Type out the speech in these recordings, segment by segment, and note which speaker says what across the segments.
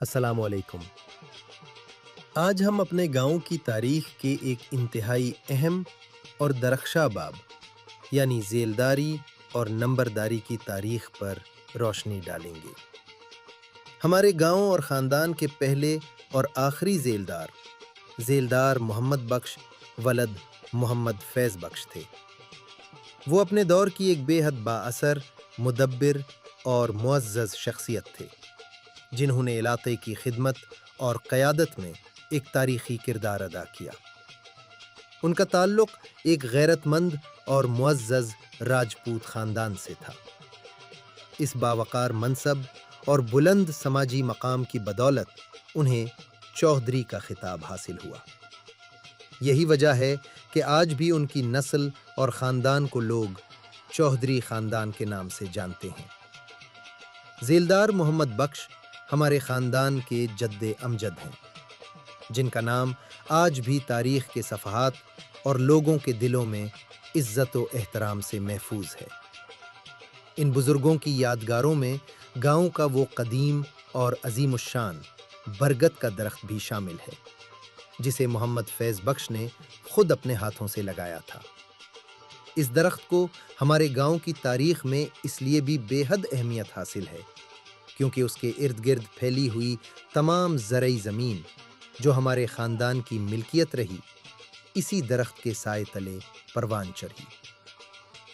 Speaker 1: السلام علیکم۔ آج ہم اپنے گاؤں کی تاریخ کے ایک انتہائی اہم اور درخشاں باب یعنی ذیلداری اور نمبرداری کی تاریخ پر روشنی ڈالیں گے۔ ہمارے گاؤں اور خاندان کے پہلے اور آخری ذیلدار محمد بخش ولد محمد فیض بخش تھے۔ وہ اپنے دور کی ایک بے حد بااثر، مدبر اور معزز شخصیت تھے، جنہوں نے علاقے کی خدمت اور قیادت میں ایک تاریخی کردار ادا کیا۔ ان کا تعلق ایک غیرت مند اور معزز راجپوت خاندان سے تھا۔ اس باوقار منصب اور بلند سماجی مقام کی بدولت انہیں چودھری کا خطاب حاصل ہوا۔ یہی وجہ ہے کہ آج بھی ان کی نسل اور خاندان کو لوگ چودھری خاندان کے نام سے جانتے ہیں۔ ذیلدار محمد بخش ہمارے خاندان کے جد امجد ہیں، جن کا نام آج بھی تاریخ کے صفحات اور لوگوں کے دلوں میں عزت و احترام سے محفوظ ہے۔ ان بزرگوں کی یادگاروں میں گاؤں کا وہ قدیم اور عظیم الشان برگد کا درخت بھی شامل ہے، جسے محمد فیض بخش نے خود اپنے ہاتھوں سے لگایا تھا۔ اس درخت کو ہمارے گاؤں کی تاریخ میں اس لیے بھی بے حد اہمیت حاصل ہے کیونکہ اس کے ارد گرد پھیلی ہوئی تمام زرعی زمین جو ہمارے خاندان کی ملکیت رہی، اسی درخت کے سائے تلے پروان چڑھی۔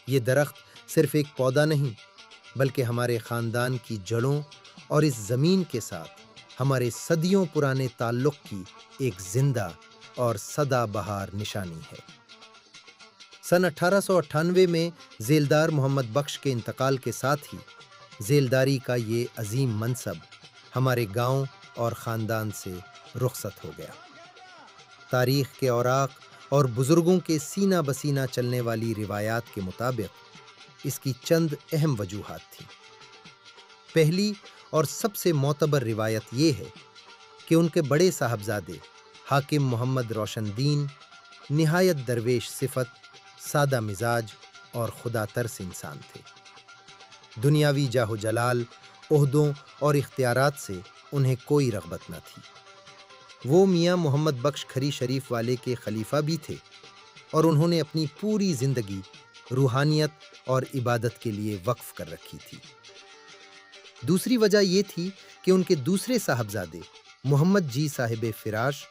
Speaker 1: یہ درخت صرف ایک پودا نہیں، بلکہ ہمارے خاندان کی جڑوں اور اس زمین کے ساتھ ہمارے صدیوں پرانے تعلق کی ایک زندہ اور سدا بہار نشانی ہے۔ سن 1898 میں ذیلدار محمد بخش کے انتقال کے ساتھ ہی ذیلداری کا یہ عظیم منصب ہمارے گاؤں اور خاندان سے رخصت ہو گیا۔ تاریخ کے اوراق اور بزرگوں کے سینہ بسینہ چلنے والی روایات کے مطابق اس کی چند اہم وجوہات تھیں۔ پہلی اور سب سے معتبر روایت یہ ہے کہ ان کے بڑے صاحبزادے حاکم محمد روشن دین نہایت درویش صفت، سادہ مزاج اور خدا ترس انسان تھے۔ دنیاوی جاہ و جلال، عہدوں اور اختیارات سے انہیں کوئی رغبت نہ تھی۔ وہ میاں محمد بخش کھری شریف والے کے خلیفہ بھی تھے اور انہوں نے اپنی پوری زندگی روحانیت اور عبادت کے لیے وقف کر رکھی تھی۔ دوسری وجہ یہ تھی کہ ان کے دوسرے صاحبزادے محمد جی صاحب فراش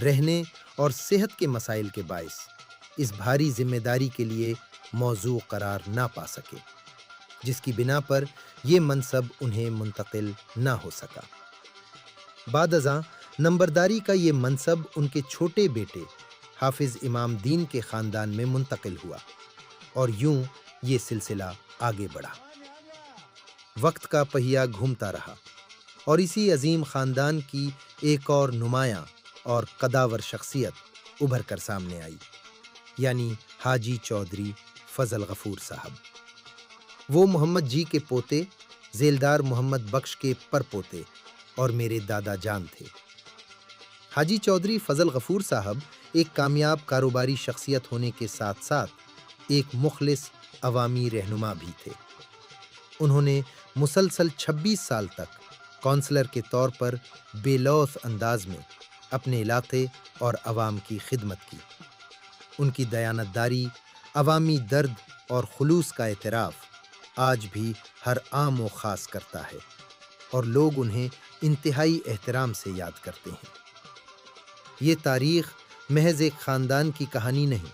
Speaker 1: رہنے اور صحت کے مسائل کے باعث اس بھاری ذمہ داری کے لیے موضوع قرار نہ پا سکے، جس کی بنا پر یہ منصب انہیں منتقل نہ ہو سکا۔ بعد ازاں نمبرداری کا یہ منصب ان کے چھوٹے بیٹے حافظ امام دین کے خاندان میں منتقل ہوا اور یوں یہ سلسلہ آگے بڑھا۔ وقت کا پہیہ گھومتا رہا اور اسی عظیم خاندان کی ایک اور نمایاں اور قداور شخصیت ابھر کر سامنے آئی، یعنی حاجی چودھری فضل غفور صاحب۔ وہ محمد جی کے پوتے ذیلدار محمد بخش کے پرپوتے اور میرے دادا جان تھے۔ حاجی چودھری فضل غفور صاحب ایک کامیاب کاروباری شخصیت ہونے کے ساتھ ساتھ ایک مخلص عوامی رہنما بھی تھے۔ انہوں نے مسلسل 26 سال تک کونسلر کے طور پر بے لوث انداز میں اپنے علاقے اور عوام کی خدمت کی۔ ان کی دیانتداری، عوامی درد اور خلوص کا اعتراف آج بھی ہر عام و خاص کرتا ہے اور لوگ انہیں انتہائی احترام سے یاد کرتے ہیں۔ یہ تاریخ محض ایک خاندان کی کہانی نہیں،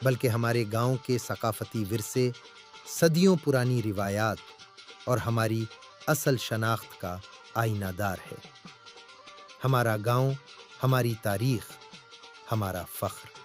Speaker 1: بلکہ ہمارے گاؤں کے ثقافتی ورثے، صدیوں پرانی روایات اور ہماری اصل شناخت کا آئینہ دار ہے۔ ہمارا گاؤں، ہماری تاریخ، ہمارا فخر۔